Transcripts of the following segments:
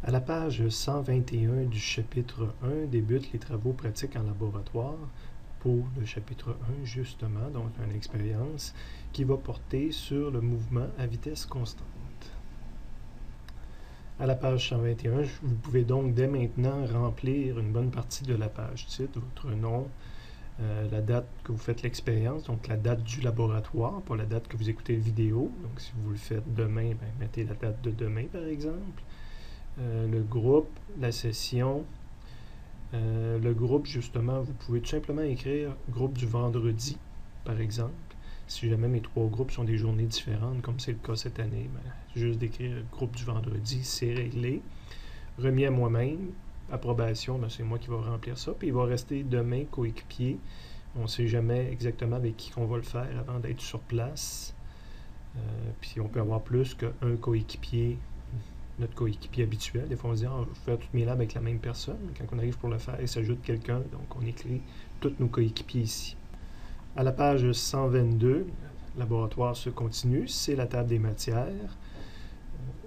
À la page 121 du chapitre 1 débutent les travaux pratiques en laboratoire pour le chapitre 1 justement, donc une expérience qui va porter sur le mouvement à vitesse constante. À la page 121, vous pouvez donc dès maintenant remplir une bonne partie de la page titre, votre nom, la date que vous faites l'expérience, donc la date du laboratoire, pas la date que vous écoutez la vidéo. Donc si vous le faites demain, mettez la date de demain par exemple. Le groupe, la session. Le groupe, justement, vous pouvez tout simplement écrire groupe du vendredi, par exemple. Si jamais mes 3 groupes sont des journées différentes, comme c'est le cas cette année, juste d'écrire groupe du vendredi, c'est réglé. Remis à moi-même, approbation, c'est moi qui vais remplir ça. Puis il va rester demain coéquipier. On ne sait jamais exactement avec qui on va le faire avant d'être sur place. Puis on peut avoir plus qu'un coéquipier, notre coéquipier habituel. Des fois, on se dit, je vais faire toutes mes labs avec la même personne. Quand on arrive pour le faire, il s'ajoute quelqu'un. Donc, on écrit tous nos coéquipiers ici. À la page 122, le laboratoire se continue. C'est la table des matières.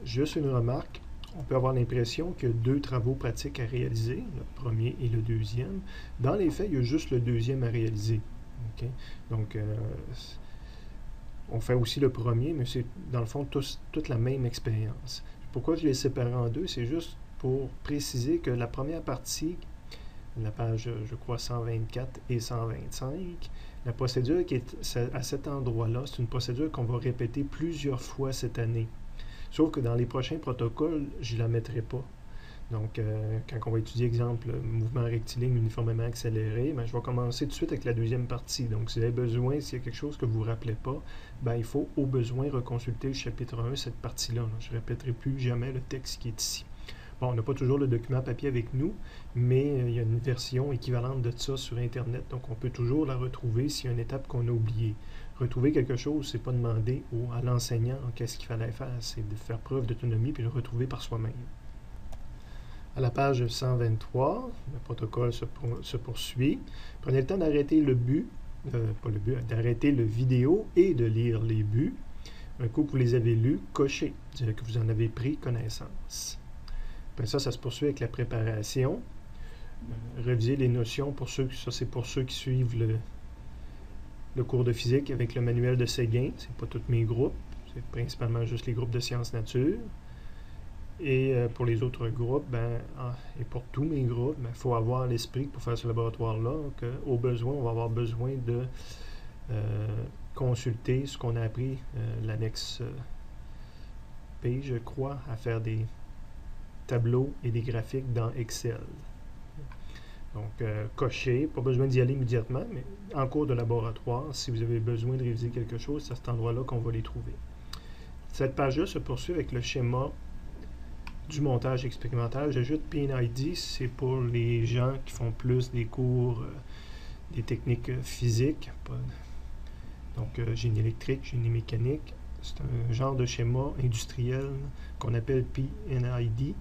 Juste une remarque. On peut avoir l'impression qu'il y a 2 travaux pratiques à réaliser, le premier et le deuxième. Dans les faits, il y a juste le deuxième à réaliser. Okay? Donc, on fait aussi le premier, mais c'est dans le fond toute la même expérience. Pourquoi je les sépare en 2? C'est juste pour préciser que la première partie, la page, je crois, 124 et 125, la procédure qui est à cet endroit-là, c'est une procédure qu'on va répéter plusieurs fois cette année. Sauf que dans les prochains protocoles, je ne la mettrai pas. Donc, quand on va étudier, exemple, mouvement rectiligne uniformément accéléré, je vais commencer tout de suite avec la deuxième partie. Donc, si vous avez besoin, s'il y a quelque chose que vous ne vous rappelez pas, il faut au besoin reconsulter le chapitre 1, cette partie-là. Je ne répéterai plus jamais le texte qui est ici. Bon, on n'a pas toujours le document papier avec nous, mais il y a une version équivalente de ça sur Internet. Donc, on peut toujours la retrouver s'il y a une étape qu'on a oubliée. Retrouver quelque chose, c'est pas demander à l'enseignant qu'est-ce qu'il fallait faire, c'est de faire preuve d'autonomie puis le retrouver par soi-même. À la page 123, le protocole se poursuit. Prenez le temps d'arrêter d'arrêter le vidéo et de lire les buts. Un coup que vous les avez lus, cochez, dire que vous en avez pris connaissance. Après ça se poursuit avec la préparation. Réviser les notions, c'est pour ceux qui suivent le cours de physique avec le manuel de Séguin. Ce n'est pas tous mes groupes, c'est principalement juste les groupes de sciences nature. Et pour les autres groupes, et pour tous mes groupes, il faut avoir l'esprit pour faire ce laboratoire-là, qu'au besoin, on va avoir besoin de consulter ce qu'on a appris, l'annexe P, je crois, à faire des tableaux et des graphiques dans Excel. Donc, cocher, pas besoin d'y aller immédiatement, mais en cours de laboratoire, si vous avez besoin de réviser quelque chose, c'est à cet endroit-là qu'on va les trouver. Cette page-là se poursuit avec le schéma du montage expérimental. J'ajoute PNID, c'est pour les gens qui font plus des cours, des techniques physiques, donc génie électrique, génie mécanique. C'est un genre de schéma industriel qu'on appelle PNID.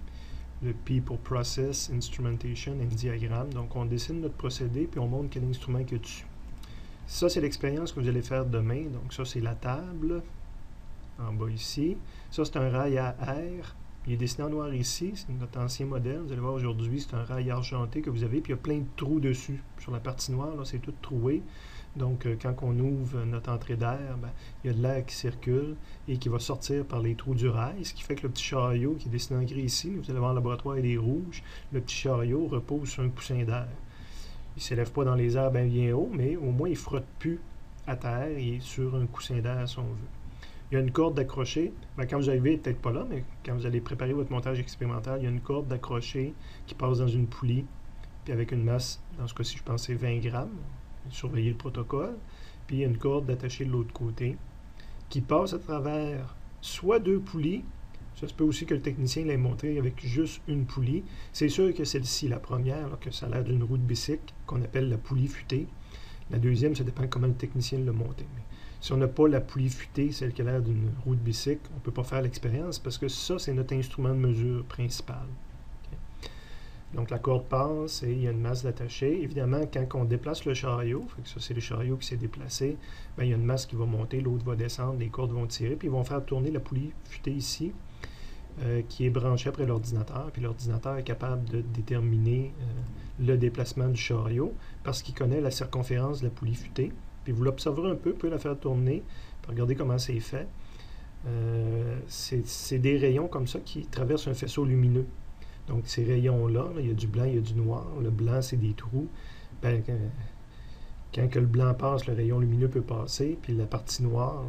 Le P pour Process, Instrumentation and Diagram. Donc, on dessine notre procédé, puis on montre quel instrument qu'il y a dessus. Ça, c'est l'expérience que vous allez faire demain. Donc, ça, c'est la table, en bas ici. Ça, c'est un rail à air. Il est dessiné en noir ici, c'est notre ancien modèle. Vous allez voir aujourd'hui, c'est un rail argenté que vous avez, puis il y a plein de trous dessus. Sur la partie noire, là, c'est tout troué. Donc, quand on ouvre notre entrée d'air, il y a de l'air qui circule et qui va sortir par les trous du rail, ce qui fait que le petit chariot qui est dessiné en gris ici, vous allez voir le laboratoire, il est rouge, le petit chariot repose sur un coussin d'air. Il ne s'élève pas dans les airs bien haut, mais au moins il ne frotte plus à terre, il est sur un coussin d'air si on veut. Il y a une corde d'accrocher. Quand vous arrivez, peut-être pas là, mais quand vous allez préparer votre montage expérimental, il y a une corde d'accrocher qui passe dans une poulie, puis avec une masse, dans ce cas-ci, je pense que c'est 20 grammes. Surveiller le protocole. Puis il y a une corde d'attacher de l'autre côté qui passe à travers soit 2 poulies. Ça se peut aussi que le technicien l'ait montré avec juste une poulie. C'est sûr que celle-ci, la première, là, que ça a l'air d'une roue de bicycle, qu'on appelle la poulie futée. La deuxième, ça dépend comment le technicien l'a monté. Mais si on n'a pas la poulie futée, celle qui a l'air d'une roue de bicycle, on ne peut pas faire l'expérience parce que ça, c'est notre instrument de mesure principal. Donc, la corde passe et il y a une masse d'attaché. Évidemment, quand on déplace le chariot, ça c'est le chariot qui s'est déplacé, il y a une masse qui va monter, l'autre va descendre, les cordes vont tirer, puis ils vont faire tourner la poulie futée ici. qui est branché après l'ordinateur, puis l'ordinateur est capable de déterminer le déplacement du chariot parce qu'il connaît la circonférence de la poulie futée. Puis vous l'observerez un peu, vous pouvez la faire tourner, puis regardez comment c'est fait. C'est des rayons comme ça qui traversent un faisceau lumineux. Donc ces rayons-là, il y a du blanc, il y a du noir. Le blanc, c'est des trous. Ben, quand que le blanc passe, le rayon lumineux peut passer, puis la partie noire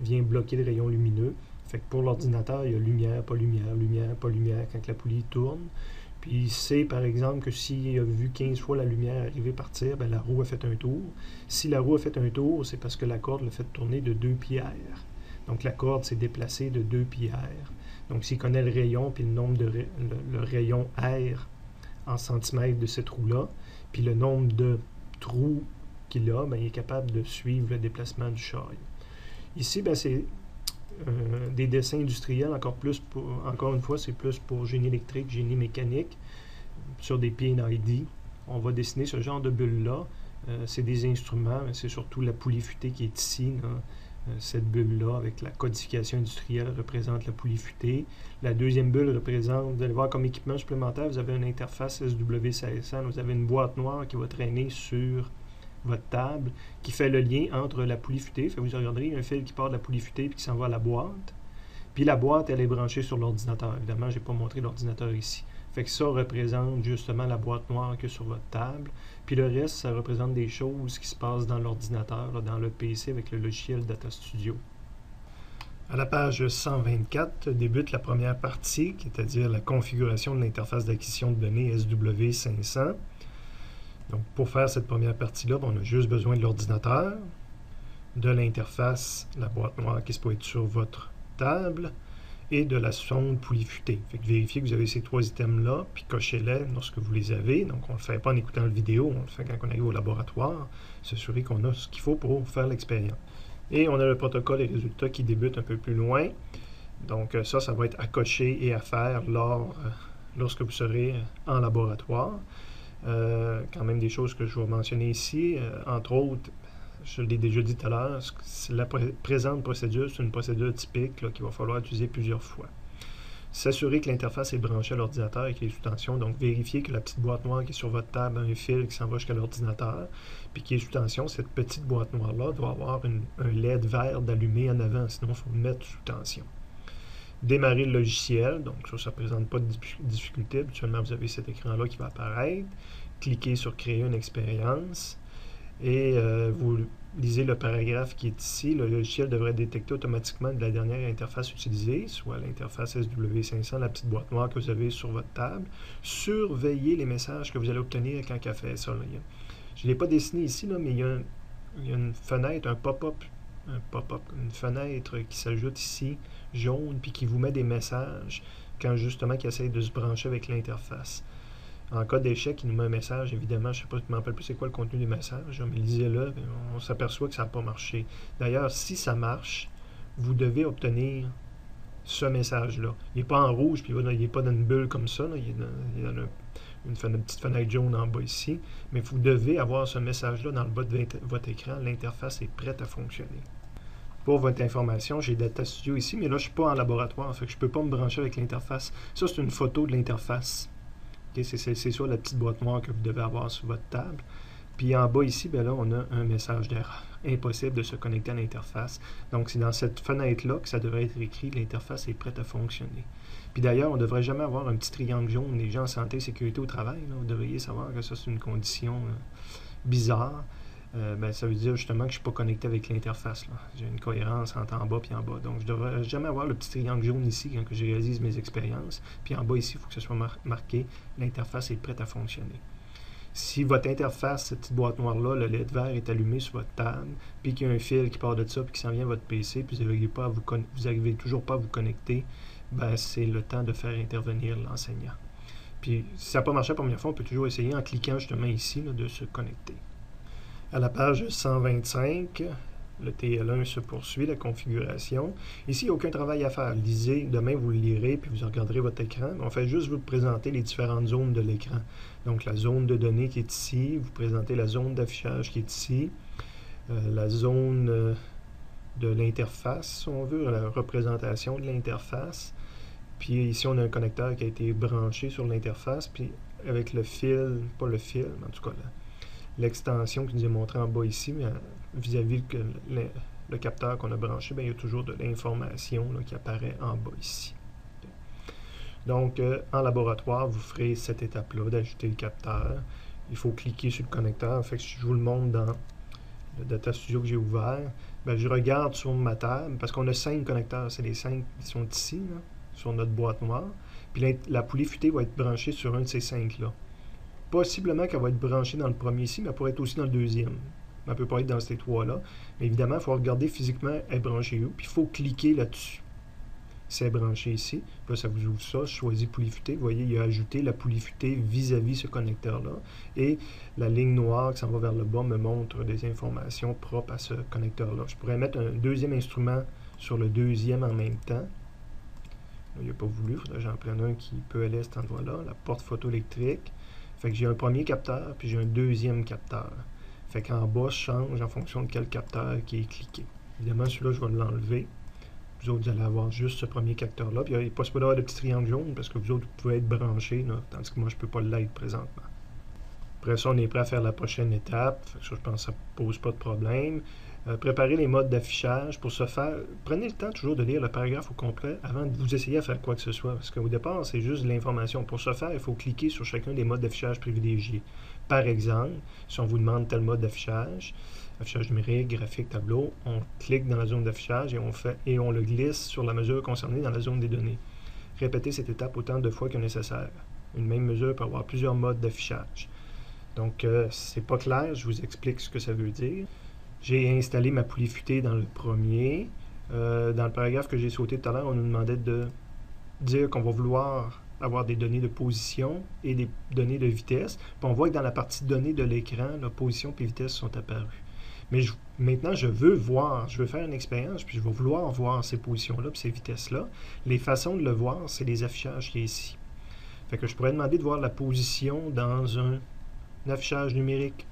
vient bloquer le rayon lumineux. Fait que pour l'ordinateur, il y a lumière, pas lumière, lumière, pas lumière quand la poulie tourne. Puis il sait, par exemple, que s'il a vu 15 fois la lumière arriver partir, ben, la roue a fait un tour. Si la roue a fait un tour, c'est parce que la corde l'a fait tourner de 2 pierres. Donc la corde s'est déplacée de 2 pierres. Donc s'il connaît le rayon, puis le nombre de le rayon R en centimètres de cette roue-là, puis le nombre de trous qu'il a, ben, il est capable de suivre le déplacement du chariot. Ici, ben, c'est des dessins industriels, encore une fois, c'est plus pour génie électrique, génie mécanique, sur des PNID. On va dessiner ce genre de bulle-là. C'est des instruments, mais c'est surtout la poulie futée qui est ici. Cette bulle-là, avec la codification industrielle, représente la poulie futée. La deuxième bulle représente, vous allez voir comme équipement supplémentaire, vous avez une interface SW1600, vous avez une boîte noire qui va traîner sur votre table, qui fait le lien entre la poulie futée. Fait, vous regarderez, il y a un fil qui part de la poulie futée et qui s'en va à la boîte. Puis la boîte, elle est branchée sur l'ordinateur. Évidemment, je n'ai pas montré l'ordinateur ici. Fait que ça représente justement la boîte noire que sur votre table. Puis le reste, ça représente des choses qui se passent dans l'ordinateur, dans le PC avec le logiciel Data Studio. À la page 124 débute la première partie, c'est-à-dire la configuration de l'interface d'acquisition de données SW500. Donc, pour faire cette première partie-là, on a juste besoin de l'ordinateur, de l'interface, la boîte noire qui se peut être sur votre table, et de la sonde poulie futée. Fait que vérifiez que vous avez ces trois items-là, puis cochez-les lorsque vous les avez. Donc, on ne le fait pas en écoutant la vidéo, on le fait quand on arrive au laboratoire, s'assurer qu'on a ce qu'il faut pour faire l'expérience. Et on a le protocole et résultats qui débute un peu plus loin. Donc, ça va être à cocher et à faire lorsque vous serez en laboratoire. Quand même des choses que je vais mentionner ici, entre autres, je l'ai déjà dit tout à l'heure, la présente procédure, c'est une procédure typique qu'il va falloir utiliser plusieurs fois. S'assurer que l'interface est branchée à l'ordinateur et qu'il est sous tension, donc vérifier que la petite boîte noire qui est sur votre table a un fil qui s'en va jusqu'à l'ordinateur, puis qui est sous tension. Cette petite boîte noire-là doit avoir un LED vert d'allumé en avant, sinon il faut le mettre sous tension. Démarrer le logiciel, donc ça ne présente pas de difficulté. Habituellement, vous avez cet écran-là qui va apparaître. Cliquez sur Créer une expérience et vous lisez le paragraphe qui est ici. Le logiciel devrait détecter automatiquement de la dernière interface utilisée, soit l'interface SW500, la petite boîte noire que vous avez sur votre table. Surveillez les messages que vous allez obtenir quand elle fait ça. Je ne l'ai pas dessiné ici, là, mais il y a une fenêtre, un pop-up, une fenêtre qui s'ajoute ici, jaune, puis qui vous met des messages quand justement qui essaye de se brancher avec l'interface. En cas d'échec, il nous met un message, évidemment, je ne sais pas, je ne me rappelle plus c'est quoi le contenu des messages, mais lisez-le, on s'aperçoit que ça n'a pas marché. D'ailleurs, si ça marche, vous devez obtenir ce message-là. Il n'est pas en rouge, puis il n'est pas dans une bulle comme ça, là, il est dans une petite fenêtre jaune en bas ici, mais vous devez avoir ce message-là dans le bas de votre écran, l'interface est prête à fonctionner. Pour votre information, j'ai Data Studio ici, mais là, je ne suis pas en laboratoire, fait que je ne peux pas me brancher avec l'interface. Ça, c'est une photo de l'interface. Okay, c'est ça la petite boîte noire que vous devez avoir sur votre table. Puis en bas ici, ben là, on a un message d'erreur. Impossible de se connecter à l'interface. Donc, c'est dans cette fenêtre-là que ça devrait être écrit « L'interface est prête à fonctionner ». Puis d'ailleurs, on ne devrait jamais avoir un petit triangle jaune. Les gens en santé et sécurité au travail, là, vous devriez savoir que ça, c'est une condition bizarre. Ça veut dire justement que je ne suis pas connecté avec l'interface. J'ai une cohérence entre en bas et en bas. Donc, je ne devrais jamais avoir le petit triangle jaune ici quand je réalise mes expériences. Puis en bas ici, il faut que ce soit marqué « L'interface est prête à fonctionner ». Si votre interface, cette petite boîte noire-là, le LED vert est allumé sur votre table, puis qu'il y a un fil qui part de ça, puis qui s'en vient à votre PC, puis vous n'arrivez toujours pas à vous connecter, ben c'est le temps de faire intervenir l'enseignant. Puis si ça n'a pas marché la première fois, on peut toujours essayer en cliquant justement ici là, de se connecter. À la page 125, le TL1 se poursuit, la configuration. Ici, il n'y a aucun travail à faire. Lisez, demain vous le lirez, puis vous regarderez votre écran. On fait juste vous présenter les différentes zones de l'écran. Donc la zone de données qui est ici, vous présentez la zone d'affichage qui est ici, la zone de l'interface, si on veut, la représentation de l'interface, Puis ici, on a un connecteur qui a été branché sur l'interface, puis avec le fil, pas le fil, mais en tout cas l'extension qui nous est montrée en bas ici, mais vis-à-vis le capteur qu'on a branché, bien, il y a toujours de l'information qui apparaît en bas ici. Donc, en laboratoire, vous ferez cette étape-là d'ajouter le capteur. Il faut cliquer sur le connecteur. Fait que si je vous le montre dans le Data Studio que j'ai ouvert, bien, je regarde sur ma table, parce qu'on a 5 connecteurs. C'est les 5 qui sont ici, là, sur notre boîte noire. Puis la poulie futée va être branchée sur un de ces 5-là. Possiblement qu'elle va être branchée dans le premier ici, mais elle pourrait être aussi dans le deuxième. Elle ne peut pas être dans ces 3-là. Mais évidemment, il faut regarder physiquement elle est branchée où, puis il faut cliquer là-dessus. C'est branché ici. Puis là, ça vous ouvre ça. Je choisis poulie futée. Vous voyez, il a ajouté la poulie futée vis-à-vis ce connecteur-là. Et la ligne noire qui s'en va vers le bas me montre des informations propres à ce connecteur-là. Je pourrais mettre un deuxième instrument sur le deuxième en même temps. Là, il n'a pas voulu. Il faudrait que j'en prenne un qui peut aller à cet endroit-là. La porte photoélectrique. Fait que j'ai un premier capteur, puis j'ai un deuxième capteur. Fait qu'en bas, je change en fonction de quel capteur qui est cliqué. Évidemment, celui-là, je vais l'enlever. Vous autres, vous allez avoir juste ce premier capteur-là. Puis il n'est pas supposé d'avoir de petits triangles jaunes parce que vous autres, vous pouvez être branchés, là, tandis que moi, je ne peux pas l'être présentement. Après ça, on est prêt à faire la prochaine étape. Fait que ça, je pense que ça ne pose pas de problème. Préparez les modes d'affichage. Pour ce faire, prenez le temps toujours de lire le paragraphe au complet avant de vous essayer à faire quoi que ce soit. Parce qu'au départ, c'est juste de l'information. Pour ce faire, il faut cliquer sur chacun des modes d'affichage privilégiés. Par exemple, si on vous demande tel mode d'affichage, affichage numérique, graphique, tableau, on clique dans la zone d'affichage et on le glisse sur la mesure concernée dans la zone des données. Répétez cette étape autant de fois que nécessaire. Une même mesure peut avoir plusieurs modes d'affichage. Donc, c'est pas clair, je vous explique ce que ça veut dire. J'ai installé ma poulie futée dans le premier. Dans le paragraphe que j'ai sauté tout à l'heure, on nous demandait de dire qu'on va vouloir avoir des données de position et des données de vitesse. Puis on voit que dans la partie données de l'écran, la position et vitesse sont apparues. Mais maintenant, je veux faire une expérience, puis je vais vouloir voir ces positions-là puis ces vitesses-là. Les façons de le voir, c'est les affichages qui est ici. Fait que je pourrais demander de voir la position dans un affichage numérique.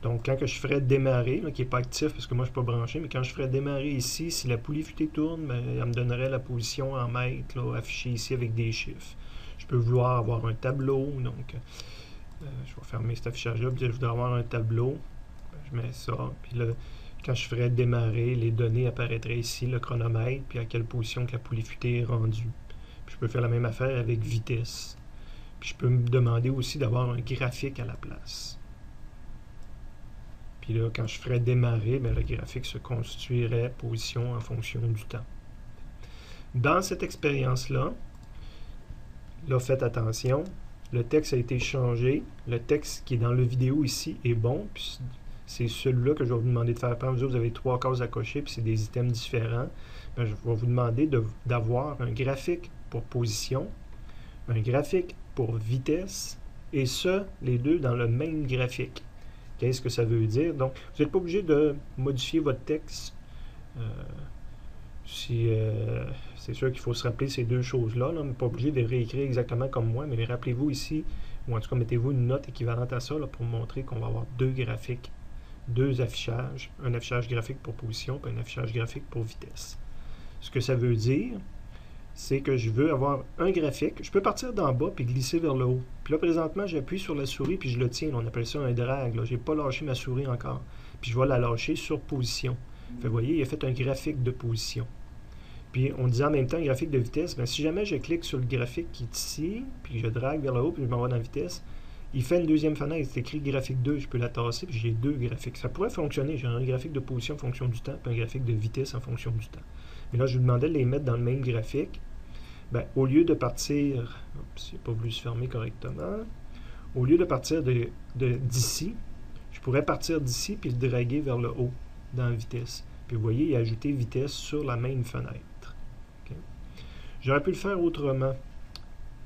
Donc, quand que je ferais démarrer, là, qui n'est pas actif parce que moi je ne suis pas branché, mais quand je ferais démarrer ici, si la poulie futée tourne, ben, elle me donnerait la position en mètres là, affichée ici avec des chiffres. Je peux vouloir avoir un tableau, donc je vais fermer cet affichage-là, puis je voudrais avoir un tableau. Ben, je mets ça, puis là, quand je ferais démarrer, les données apparaîtraient ici, le chronomètre, puis à quelle position que la poulie futée est rendue. Puis je peux faire la même affaire avec vitesse. Puis je peux me demander aussi d'avoir un graphique à la place. Puis là, quand je ferais démarrer, bien, le graphique se constituerait position en fonction du temps. Dans cette expérience-là, là, faites attention, le texte a été changé. Le texte qui est dans la vidéo ici est bon, puis c'est celui-là que je vais vous demander de faire. Par exemple, vous avez 3 cases à cocher, puis c'est des items différents. Bien, je vais vous demander d'avoir un graphique pour position, un graphique pour vitesse, et ça, les deux dans le même graphique. Qu'est-ce que ça veut dire? Donc, vous n'êtes pas obligé de modifier votre texte. C'est sûr qu'il faut se rappeler ces deux choses-là. Là, mais pas obligé de réécrire exactement comme moi, mais rappelez-vous ici, ou en tout cas, mettez-vous une note équivalente à ça là, pour montrer qu'on va avoir 2 graphiques, 2 affichages, un affichage graphique pour position et un affichage graphique pour vitesse. Ce que ça veut dire, c'est que je veux avoir un graphique. Je peux partir d'en bas puis glisser vers le haut. Puis là, présentement, j'appuie sur la souris puis je le tiens. On appelle ça un drag. Je n'ai pas lâché ma souris encore. Puis je vais la lâcher sur position. Fait, vous voyez, il a fait un graphique de position. Puis on disait en même temps un graphique de vitesse. Bien, si jamais je clique sur le graphique qui est ici, puis je drague vers le haut puis je m'en vais dans la vitesse, il fait une deuxième fenêtre. C'est écrit graphique 2. Je peux la tasser puis j'ai 2 graphiques. Ça pourrait fonctionner. J'ai un graphique de position en fonction du temps puis un graphique de vitesse en fonction du temps. Mais là, je vous demandais de les mettre dans le même graphique. Bien, au lieu de partir, il n'a pas voulu se fermer correctement, au lieu de partir d'ici, je pourrais partir d'ici puis le draguer vers le haut dans la vitesse. Puis vous voyez, il a ajouté vitesse sur la même fenêtre. Okay. J'aurais pu le faire autrement.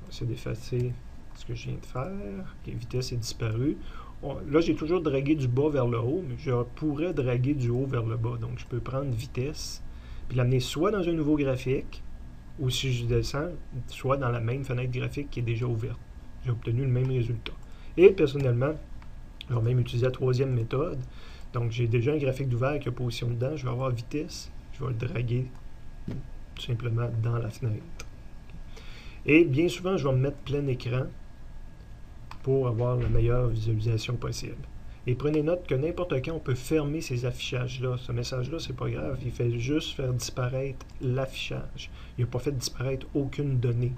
C'est d'effacer ce que je viens de faire. Okay, vitesse est disparue. Là, j'ai toujours dragué du bas vers le haut, mais je pourrais draguer du haut vers le bas. Donc, je peux prendre vitesse puis l'amener soit dans un nouveau graphique, ou si je descends, soit dans la même fenêtre graphique qui est déjà ouverte. J'ai obtenu le même résultat. Et personnellement, je vais même utiliser la troisième méthode. Donc, j'ai déjà un graphique d'ouvert qui a position dedans. Je vais avoir vitesse. Je vais le draguer tout simplement dans la fenêtre. Et bien souvent, je vais me mettre plein écran pour avoir la meilleure visualisation possible. Et prenez note que n'importe quand, on peut fermer ces affichages-là. Ce message-là, c'est pas grave. Il fait juste faire disparaître l'affichage. Il n'a pas fait disparaître aucune donnée.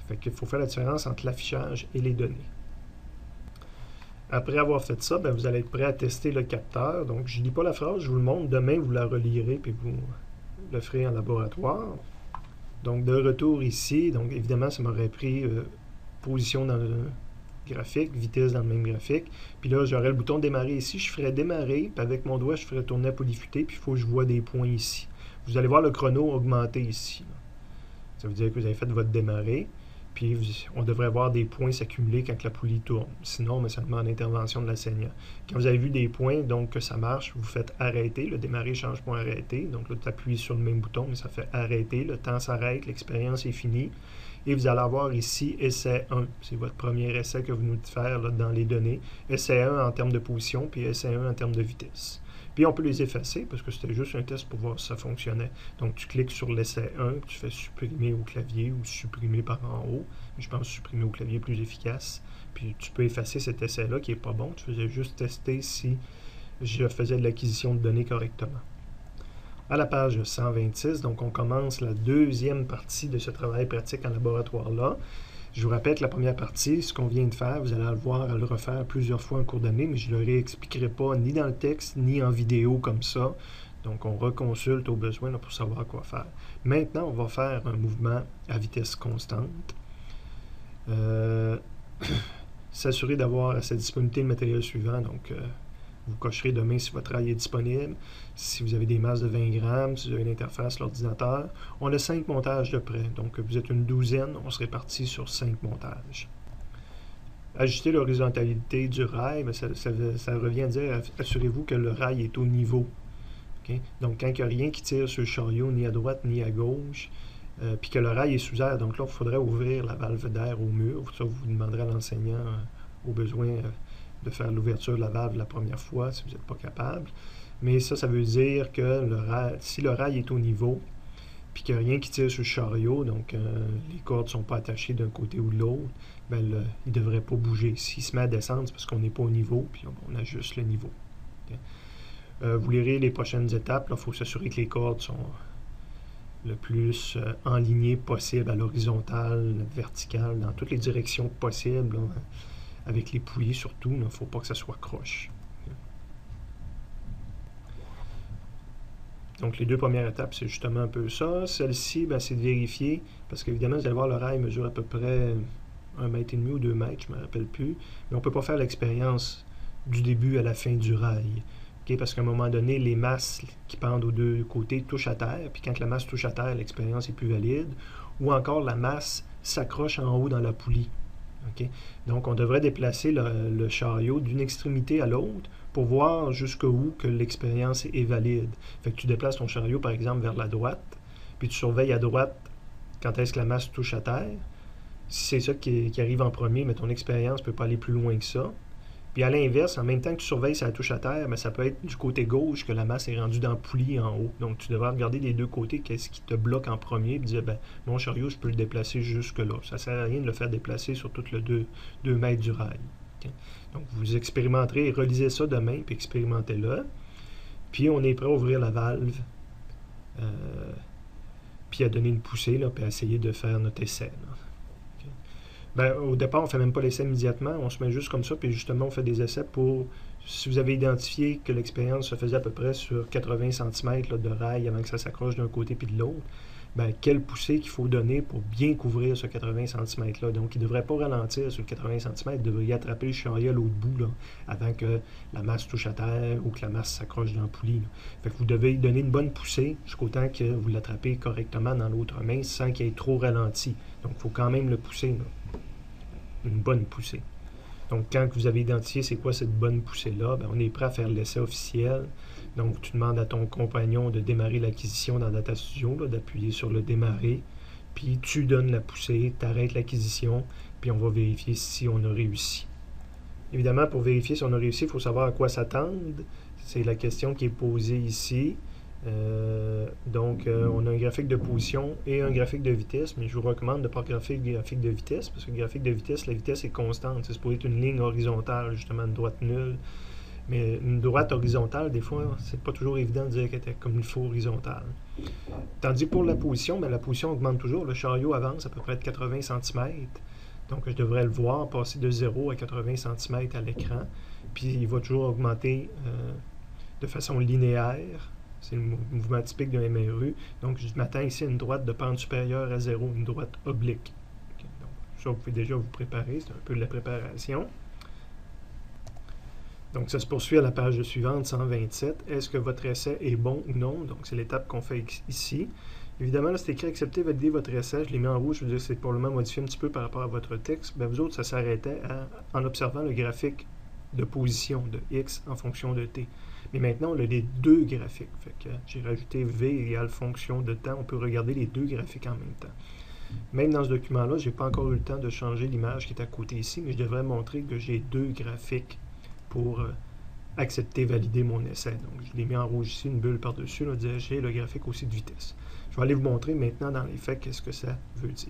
Fait qu'il faut faire la différence entre l'affichage et les données. Après avoir fait ça, vous allez être prêt à tester le capteur. Donc, je ne lis pas la phrase, je vous le montre. Demain, vous la relirez puis vous le ferez en laboratoire. Donc, de retour ici, donc évidemment, ça m'aurait pris position dans le graphique, vitesse dans le même graphique. Puis là, j'aurais le bouton démarrer ici. Je ferais démarrer, puis avec mon doigt, je ferais tourner à polyfuté, puis il faut que je vois des points ici. Vous allez voir le chrono augmenter ici. Ça veut dire que vous avez fait votre démarrer. Puis on devrait voir des points s'accumuler quand la poulie tourne. Sinon, ça demande l'intervention de l'enseignant. Quand vous avez vu des points, donc que ça marche, vous faites arrêter. Le démarrer change point arrêter. Donc là, tu appuies sur le même bouton, mais ça fait arrêter. Le temps s'arrête, l'expérience est finie. Et vous allez avoir ici essai 1. C'est votre premier essai que vous venez de faire là, dans les données. Essai 1 en termes de position, puis essai 1 en termes de vitesse. Puis on peut les effacer parce que c'était juste un test pour voir si ça fonctionnait. Donc tu cliques sur l'essai 1, tu fais supprimer au clavier ou supprimer par en haut. Je pense supprimer au clavier est plus efficace. Puis tu peux effacer cet essai-là qui n'est pas bon. Tu faisais juste tester si je faisais de l'acquisition de données correctement. À la page 126, donc on commence la deuxième partie de ce travail pratique en laboratoire-là. Je vous rappelle que la première partie, ce qu'on vient de faire, vous allez le voir à le refaire plusieurs fois en cours d'année, mais je ne le réexpliquerai pas ni dans le texte, ni en vidéo comme ça. Donc, on reconsulte au besoin là, pour savoir quoi faire. Maintenant, on va faire un mouvement à vitesse constante. S'assurer d'avoir à sa disponibilité le matériel suivant. Donc, vous cocherez demain si votre rail est disponible, si vous avez des masses de 20 grammes, si vous avez une interface, l'ordinateur. On a 5 montages de près, donc vous êtes une douzaine, on se répartit sur 5 montages. Ajuster l'horizontalité du rail, ça revient à dire, assurez-vous que le rail est au niveau. Okay? Donc quand il n'y a rien qui tire sur le chariot, ni à droite ni à gauche, puis que le rail est sous air, donc là, il faudrait ouvrir la valve d'air au mur. Ça, vous demanderez à l'enseignant au besoin de faire l'ouverture de la valve la première fois si vous n'êtes pas capable. Mais ça veut dire que si le rail est au niveau, puis qu'il n'y a rien qui tire sur le chariot, donc les cordes ne sont pas attachées d'un côté ou de l'autre, il ne devrait pas bouger. S'il se met à descendre, c'est parce qu'on n'est pas au niveau, puis on ajuste le niveau. Okay. Vous lirez les prochaines étapes. Il faut s'assurer que les cordes sont le plus enlignées possible à l'horizontale, verticale, dans toutes les directions possibles, là, avec les poulies surtout, il ne faut pas que ça soit croche. Donc les deux premières étapes, c'est justement un peu ça. Celle-ci, c'est de vérifier, parce qu'évidemment, vous allez voir, le rail mesure à peu près 1,5 mètre ou 2 mètres, je ne me rappelle plus, mais on ne peut pas faire l'expérience du début à la fin du rail. Okay? Parce qu'à un moment donné, les masses qui pendent aux deux côtés touchent à terre, puis quand la masse touche à terre, l'expérience est plus valide, ou encore la masse s'accroche en haut dans la poulie. Okay? Donc, on devrait déplacer le chariot d'une extrémité à l'autre pour voir jusqu'où que l'expérience est valide. Fait que tu déplaces ton chariot, par exemple, vers la droite, puis tu surveilles à droite quand est-ce que la masse touche à terre. Si c'est ça qui arrive en premier, mais ton expérience ne peut pas aller plus loin que ça. Puis à l'inverse, en même temps que tu surveilles si elle touche à terre, ça peut être du côté gauche que la masse est rendue dans la poulie en haut. Donc tu devras regarder des deux côtés qu'est-ce qui te bloque en premier et dire, mon chariot, je peux le déplacer jusque-là. Ça ne sert à rien de le faire déplacer sur tout le 2 mètres du rail. Okay? Donc vous expérimenterez, relisez ça demain, puis expérimentez-le. Puis on est prêt à ouvrir la valve, puis à donner une poussée, là, puis à essayer de faire notre essai. Là. Au départ, on ne fait même pas l'essai immédiatement, on se met juste comme ça, puis justement, on fait des essais pour, si vous avez identifié que l'expérience se faisait à peu près sur 80 cm là, de rail avant que ça s'accroche d'un côté puis de l'autre, quelle poussée qu'il faut donner pour bien couvrir ce 80 cm-là. Donc, il ne devrait pas ralentir sur le 80 cm, il devrait y attraper le chariot à l'autre bout, là, avant que la masse touche à terre ou que la masse s'accroche dans la poulie. Là. Fait que vous devez donner une bonne poussée jusqu'au temps que vous l'attrapez correctement dans l'autre main sans qu'il ait trop ralenti. Donc, il faut quand même le pousser, là. Une bonne poussée. Donc, quand vous avez identifié c'est quoi cette bonne poussée-là, on est prêt à faire l'essai officiel. Donc, tu demandes à ton compagnon de démarrer l'acquisition dans Data Studio, d'appuyer sur le démarrer, puis tu donnes la poussée, tu arrêtes l'acquisition, puis on va vérifier si on a réussi. Évidemment, pour vérifier si on a réussi, il faut savoir à quoi s'attendre. C'est la question qui est posée ici. On a un graphique de position et un graphique de vitesse, mais je vous recommande de ne pas regarder le graphique de vitesse, parce que le graphique de vitesse, la vitesse est constante. C'est supposé être une ligne horizontale, justement, une droite nulle. Mais une droite horizontale, des fois, c'est pas toujours évident de dire qu'elle était comme il faut horizontale. Tandis que pour la position, la position augmente toujours. Le chariot avance à peu près de 80 cm. Donc, je devrais le voir passer de 0 à 80 cm à l'écran. Puis, il va toujours augmenter de façon linéaire. C'est le mouvement typique d'un MRU. Donc, je m'attends ici à une droite de pente supérieure à 0, une droite oblique. Okay. Donc, ça, vous pouvez déjà vous préparer. C'est un peu de la préparation. Donc, ça se poursuit à la page suivante, 127. Est-ce que votre essai est bon ou non? Donc, c'est l'étape qu'on fait ici. Évidemment, là, c'est écrit « Acceptez, valider votre essai ». Je l'ai mis en rouge, je veux dire, c'est probablement modifié un petit peu par rapport à votre texte. Vous autres, ça s'arrêtait en observant le graphique de position de X en fonction de T. Mais maintenant, on a les deux graphiques. Fait que j'ai rajouté V égale fonction de temps. On peut regarder les deux graphiques en même temps. Même dans ce document-là, je n'ai pas encore eu le temps de changer l'image qui est à côté ici, mais je devrais montrer que j'ai deux graphiques pour accepter, valider mon essai. Donc, je l'ai mis en rouge ici, une bulle par-dessus. J'ai le graphique aussi de vitesse. Je vais aller vous montrer maintenant dans les faits qu'est-ce que ça veut dire.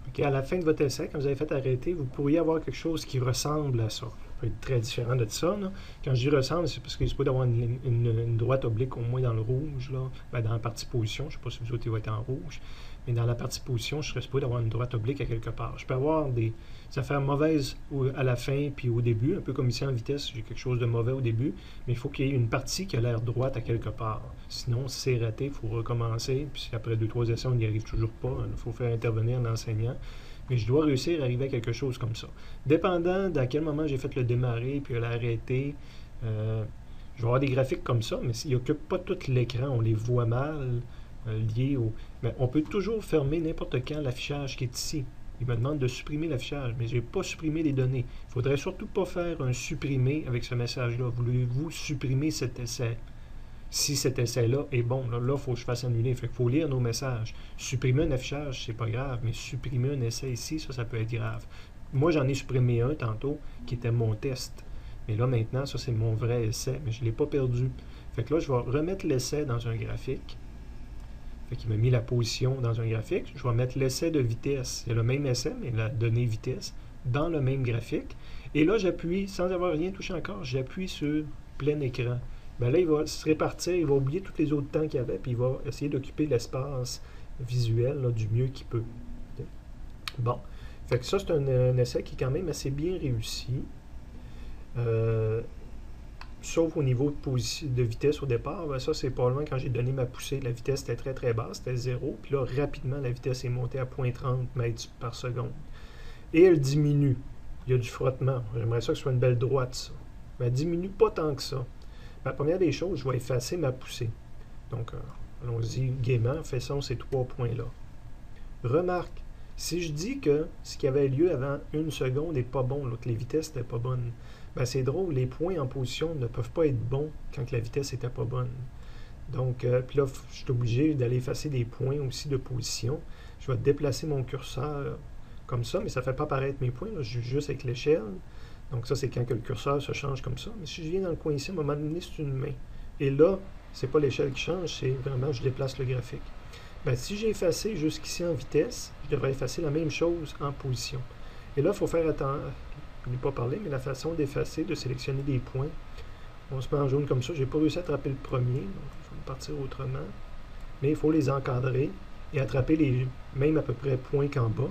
Okay, à la fin de votre essai, quand vous avez fait arrêter, vous pourriez avoir quelque chose qui ressemble à ça. Ça peut être très différent de ça. Là. Quand je dis ressemble, c'est parce qu'il se peut d'avoir une droite oblique au moins dans le rouge, là. Dans la partie position. Je ne sais pas si vous autres, il va être en rouge. Mais dans la partie position, je serais supposé d'avoir une droite oblique à quelque part. Je peux avoir des affaires mauvaises à la fin puis au début, un peu comme ici en vitesse, j'ai quelque chose de mauvais au début, mais il faut qu'il y ait une partie qui a l'air droite à quelque part. Sinon, si c'est raté, il faut recommencer, puis après 2-3 essais, on n'y arrive toujours pas. Il faut faire intervenir l'enseignant. Mais je dois réussir à arriver à quelque chose comme ça. Dépendant d'à quel moment j'ai fait le démarrer puis l'arrêter, je vais avoir des graphiques comme ça, mais s'ils n'occupent pas tout l'écran, on les voit mal. Lié au... Mais on peut toujours fermer n'importe quand l'affichage qui est ici. Il me demande de supprimer l'affichage, mais je n'ai pas supprimé les données. Il ne faudrait surtout pas faire un supprimer avec ce message-là. Voulez-vous supprimer cet essai? Si cet essai-là est bon, là, il faut que je fasse annuler. Il faut lire nos messages. Supprimer un affichage, c'est pas grave, mais supprimer un essai ici, ça peut être grave. Moi, j'en ai supprimé un tantôt, qui était mon test. Mais là, maintenant, ça, c'est mon vrai essai, mais je ne l'ai pas perdu. Fait que là, je vais remettre l'essai dans un graphique. Fait qu'il m'a mis la position dans un graphique. Je vais mettre l'essai de vitesse. C'est le même essai, mais la donnée vitesse, dans le même graphique. Et là, j'appuie, sans avoir rien touché encore, j'appuie sur plein écran. Bien là, il va se répartir, il va oublier tous les autres temps qu'il y avait, puis il va essayer d'occuper l'espace visuel là, du mieux qu'il peut. Bon. Fait que ça, c'est un essai qui est quand même assez bien réussi. Sauf au niveau de vitesse au départ, ben ça c'est probablement quand j'ai donné ma poussée, la vitesse était très très basse, c'était 0, puis là rapidement la vitesse est montée à 0.30 mètres par seconde. Et elle diminue, il y a du frottement, j'aimerais ça que ce soit une belle droite ça, mais elle diminue pas tant que ça. La première des choses, je vais effacer ma poussée. Donc allons-y gaiement, faisons ces 3 points-là. Remarque, si je dis que ce qui avait lieu avant 1 seconde n'est pas bon, là, que les vitesses n'étaient pas bonnes, ben c'est drôle, les points en position ne peuvent pas être bons quand la vitesse n'était pas bonne. Donc, puis là, je suis obligé d'aller effacer des points aussi de position. Je vais déplacer mon curseur comme ça, mais ça ne fait pas apparaître mes points, là, je joue juste avec l'échelle. Donc ça, c'est quand que le curseur se change comme ça. Mais si je viens dans le coin ici, à un moment donné, c'est une main. Et là, c'est pas l'échelle qui change, c'est vraiment, je déplace le graphique. Ben, si j'ai effacé jusqu'ici en vitesse, je devrais effacer la même chose en position. Et là, il faut faire attention. Je n'ai pas parlé, mais la façon d'effacer, de sélectionner des points. On se met en jaune comme ça. Je n'ai pas réussi à attraper le premier, donc il faut partir autrement. Mais il faut les encadrer et attraper les mêmes à peu près points qu'en bas.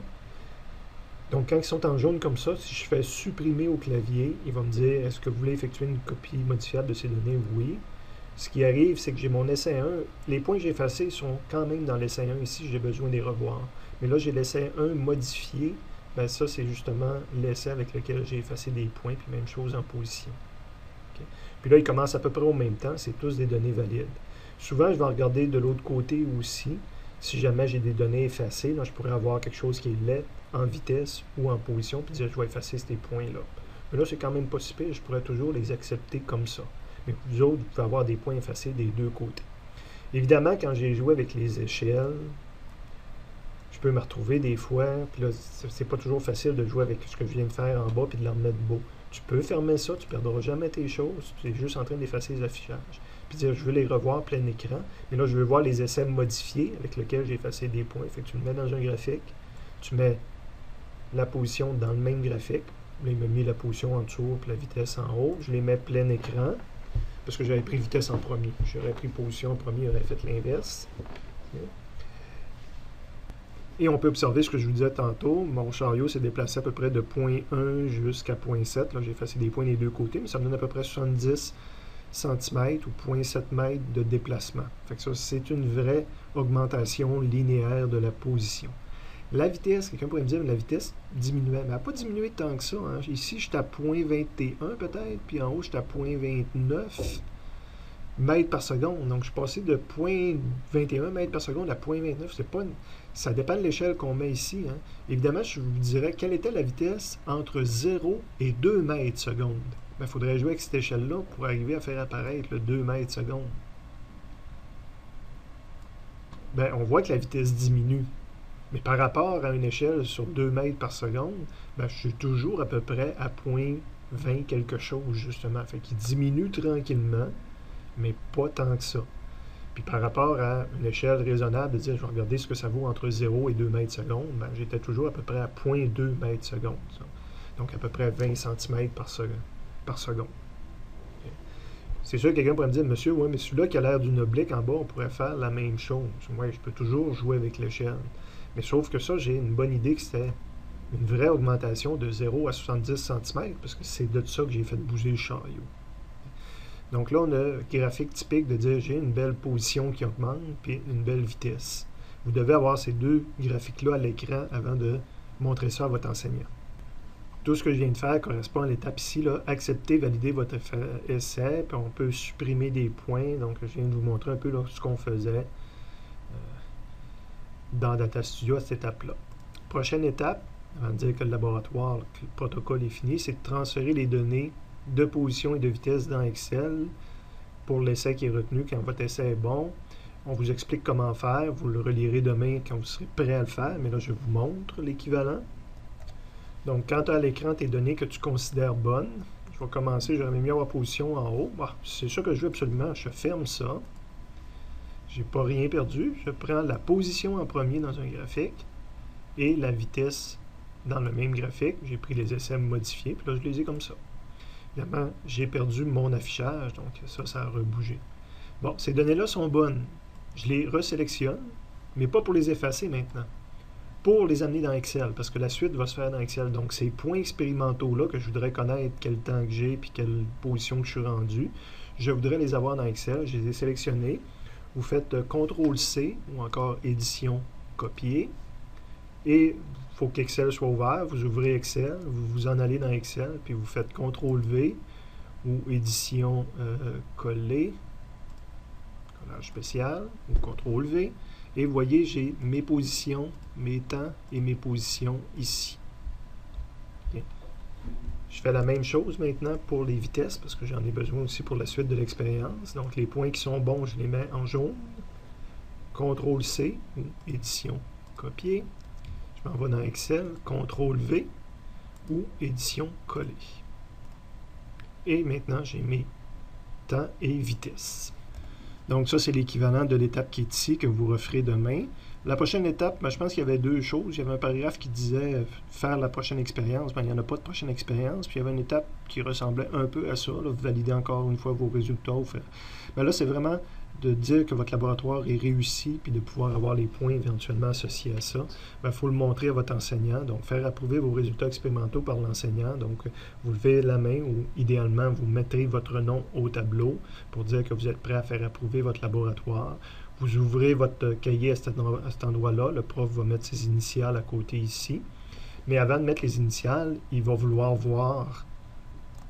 Donc quand ils sont en jaune comme ça, si je fais supprimer au clavier, il va me dire est-ce que vous voulez effectuer une copie modifiable de ces données? Oui. Ce qui arrive, c'est que j'ai mon essai 1. Les points que j'ai effacés sont quand même dans l'essai 1 ici, j'ai besoin de les revoir. Mais là, j'ai l'essai 1 modifié. Ben ça, c'est justement l'essai avec lequel j'ai effacé des points, puis même chose en position. Okay. Puis là, ils commencent à peu près au même temps, c'est tous des données valides. Souvent, je vais regarder de l'autre côté aussi. Si jamais j'ai des données effacées, là, je pourrais avoir quelque chose qui est laid en vitesse ou en position, puis dire je vais effacer ces points-là. Mais là, c'est quand même pas si pire, je pourrais toujours les accepter comme ça. Mais vous autres, vous pouvez avoir des points effacés des deux côtés. Évidemment, quand j'ai joué avec les échelles, je peux me retrouver des fois, puis là, c'est pas toujours facile de jouer avec ce que je viens de faire en bas puis de la remettre beau. Tu peux fermer ça, tu ne perdras jamais tes choses, tu es juste en train d'effacer les affichages. puis dire je veux les revoir plein écran. Mais là, je veux voir les essais modifiés avec lesquels j'ai effacé des points. Fait que tu le mets dans un graphique, tu mets la position dans le même graphique. Là, il m'a mis la position en dessous puis la vitesse en haut. Je les mets plein écran parce que j'avais pris vitesse en premier. J'aurais pris position en premier, j'aurais fait l'inverse. Et on peut observer ce que je vous disais tantôt. Mon chariot s'est déplacé à peu près de 0.1 jusqu'à 0.7. Là, j'ai effacé des points des deux côtés, mais ça me donne à peu près 70 cm ou 0.7 m de déplacement. Fait que ça, c'est une vraie augmentation linéaire de la position. La vitesse, quelqu'un pourrait me dire, la vitesse diminuait. Mais elle n'a pas diminué tant que ça. Hein. Ici, j'étais à 0.21 peut-être, puis en haut, j'étais à 0.29 mètres par seconde. Donc, je suis passé de 0.21 mètres par seconde à 0.29. C'est pas une... Ça dépend de l'échelle qu'on met ici. Hein. Évidemment, je vous dirais quelle était la vitesse entre 0 et 2 mètres seconde. Il faudrait jouer avec cette échelle-là pour arriver à faire apparaître le 2 mètres seconde. On voit que la vitesse diminue. Mais par rapport à une échelle sur 2 mètres par seconde, je suis toujours à peu près à 0.20 quelque chose, justement. Fait qu'il diminue tranquillement, mais pas tant que ça. Puis par rapport à une échelle raisonnable, de dire je vais regarder ce que ça vaut entre 0 et 2 mètres seconde, j'étais toujours à peu près à 0.2 mètres seconde. Ça. Donc à peu près 20 cm par seconde. C'est sûr que quelqu'un pourrait me dire, monsieur, oui, mais celui-là qui a l'air d'une oblique en bas, on pourrait faire la même chose. Oui, je peux toujours jouer avec l'échelle. Mais sauf que ça, j'ai une bonne idée que c'était une vraie augmentation de 0 à 70 cm, parce que c'est de ça que j'ai fait bouger le chariot. Donc là, on a un graphique typique de dire j'ai une belle position qui augmente, puis une belle vitesse. Vous devez avoir ces deux graphiques-là à l'écran avant de montrer ça à votre enseignant. Tout ce que je viens de faire correspond à l'étape ici, là, accepter, valider votre essai, puis on peut supprimer des points. Donc, je viens de vous montrer un peu là, ce qu'on faisait dans Data Studio à cette étape-là. Prochaine étape, avant de dire que le laboratoire, que le protocole est fini, c'est de transférer les données de position et de vitesse dans Excel pour l'essai qui est retenu. Quand votre essai est bon, on vous explique comment faire. Vous le relirez demain quand vous serez prêt à le faire, mais là, je vous montre l'équivalent. Donc, quand tu as à l'écran tes données que tu considères bonnes, je vais commencer, j'aurais mis ma position en haut. C'est ça que je veux absolument. Je ferme ça. Je n'ai pas rien perdu. Je prends la position en premier dans un graphique et la vitesse dans le même graphique. J'ai pris les essais modifiés, puis là, je les ai comme ça. Évidemment, j'ai perdu mon affichage, donc ça a rebougé. Bon, ces données-là sont bonnes. Je les resélectionne, mais pas pour les effacer maintenant. Pour les amener dans Excel, parce que la suite va se faire dans Excel. Donc, ces points expérimentaux-là que je voudrais connaître, quel temps que j'ai, puis quelle position que je suis rendu, je voudrais les avoir dans Excel. Je les ai sélectionnés. Vous faites CTRL-C ou encore Édition, Copier. Et il faut qu'Excel soit ouvert. Vous ouvrez Excel, vous vous en allez dans Excel, puis vous faites CTRL-V ou Édition, Coller, collage spécial, ou CTRL-V. Et vous voyez, j'ai mes positions, mes temps et mes positions ici. Okay. Je fais la même chose maintenant pour les vitesses, parce que j'en ai besoin aussi pour la suite de l'expérience. Donc, les points qui sont bons, je les mets en jaune. CTRL-C, ou Édition, Copier. Je m'en vais dans Excel, CTRL-V, ou Édition, Coller. Et maintenant, j'ai mes temps et vitesses. Donc ça, c'est l'équivalent de l'étape qui est ici, que vous referez demain. La prochaine étape, je pense qu'il y avait deux choses. Il y avait un paragraphe qui disait faire la prochaine expérience. Il n'y en a pas de prochaine expérience. Puis il y avait une étape qui ressemblait un peu à ça. Là, valider encore une fois vos résultats. Mais là, c'est vraiment de dire que votre laboratoire est réussi, puis de pouvoir avoir les points éventuellement associés à ça. Il faut le montrer à votre enseignant. Donc, faire approuver vos résultats expérimentaux par l'enseignant. Donc, vous levez la main ou idéalement, vous mettez votre nom au tableau pour dire que vous êtes prêt à faire approuver votre laboratoire. Vous ouvrez votre cahier à cet endroit-là. Le prof va mettre ses initiales à côté ici. Mais avant de mettre les initiales, il va vouloir voir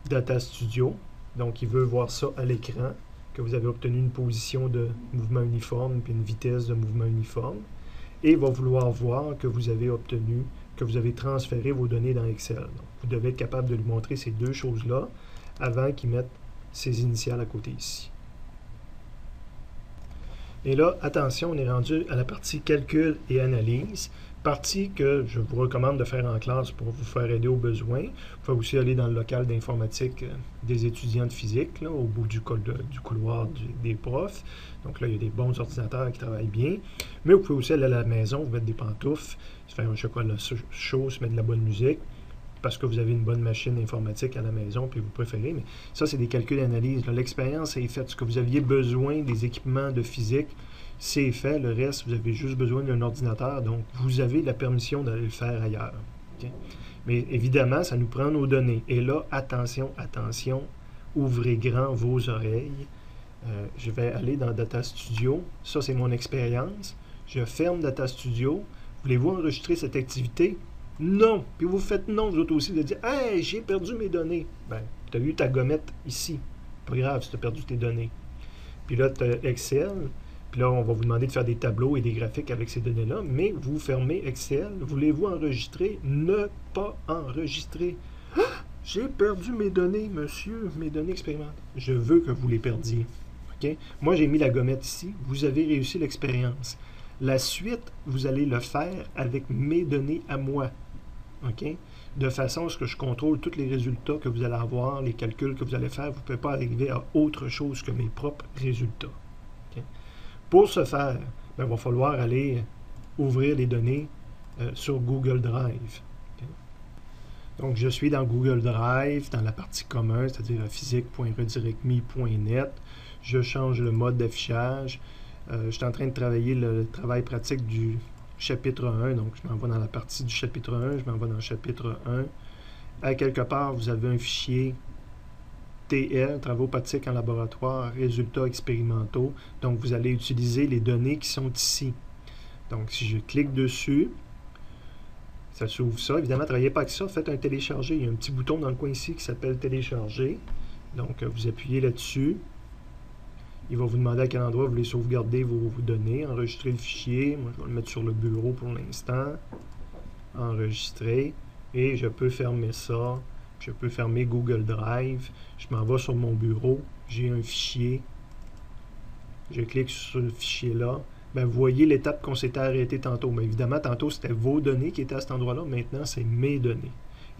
Data Studio. Donc, il veut voir ça à l'écran, que vous avez obtenu une position de mouvement uniforme puis une vitesse de mouvement uniforme. Et il va vouloir voir que vous avez obtenu, que vous avez transféré vos données dans Excel. Donc, vous devez être capable de lui montrer ces deux choses-là avant qu'il mette ses initiales à côté ici. Et là, attention, on est rendu à la partie calcul et analyse. partie que je vous recommande de faire en classe pour vous faire aider aux besoins. Vous pouvez aussi aller dans le local d'informatique des étudiants de physique, là, au bout du couloir des profs. Donc là, il y a des bons ordinateurs qui travaillent bien. Mais vous pouvez aussi aller à la maison, vous mettre des pantoufles, se faire un chocolat chaud, se mettre de la bonne musique, parce que vous avez une bonne machine informatique à la maison, puis vous préférez. Mais ça, c'est des calculs d'analyse. L'expérience est faite. Ce que vous aviez besoin des équipements de physique, c'est fait. Le reste, vous avez juste besoin d'un ordinateur. Donc, vous avez la permission d'aller le faire ailleurs. Okay? Mais évidemment, ça nous prend nos données. Et là, attention, attention, ouvrez grand vos oreilles. Je vais aller dans Data Studio. Ça, c'est mon expérience. Je ferme Data Studio. Voulez-vous enregistrer cette activité? Non. Puis vous faites non, vous autres aussi, de dire « Hey, j'ai perdu mes données. » Ben, tu as eu ta gommette ici. Pas grave si tu as perdu tes données. Puis là, tu as Excel. Puis là, on va vous demander de faire des tableaux et des graphiques avec ces données-là. Mais vous fermez Excel. Voulez-vous enregistrer? Ne pas enregistrer. Ah, j'ai perdu mes données, monsieur. Mes données expérimentales. Je veux que vous les perdiez. Okay? Moi, j'ai mis la gommette ici. Vous avez réussi l'expérience. La suite, vous allez le faire avec mes données à moi. OK? De façon à ce que je contrôle tous les résultats que vous allez avoir, les calculs que vous allez faire. Vous ne pouvez pas arriver à autre chose que mes propres résultats. Okay? Pour ce faire, il va falloir aller ouvrir les données sur Google Drive. Okay? Donc, je suis dans Google Drive, dans la partie commun, c'est-à-dire physique.redirectme.net. Je change le mode d'affichage. Je suis en train de travailler le travail pratique du chapitre 1, donc je m'en vais dans la partie du chapitre 1, je m'en vais dans le chapitre 1. À quelque part, vous avez un fichier TL, travaux pratiques en laboratoire, résultats expérimentaux. Donc, vous allez utiliser les données qui sont ici. Donc, si je clique dessus, ça s'ouvre ça. Évidemment, ne travaillez pas avec ça, faites un télécharger. Il y a un petit bouton dans le coin ici qui s'appelle télécharger. Donc, vous appuyez là-dessus. Il va vous demander à quel endroit vous voulez sauvegarder vos données, enregistrer le fichier. Moi, je vais le mettre sur le bureau pour l'instant. Enregistrer. Et je peux fermer ça. Je peux fermer Google Drive. Je m'en vais sur mon bureau. J'ai un fichier. Je clique sur le fichier-là. Ben, vous voyez l'étape qu'on s'était arrêté tantôt. Mais évidemment, tantôt, c'était vos données qui étaient à cet endroit-là. Maintenant, c'est mes données.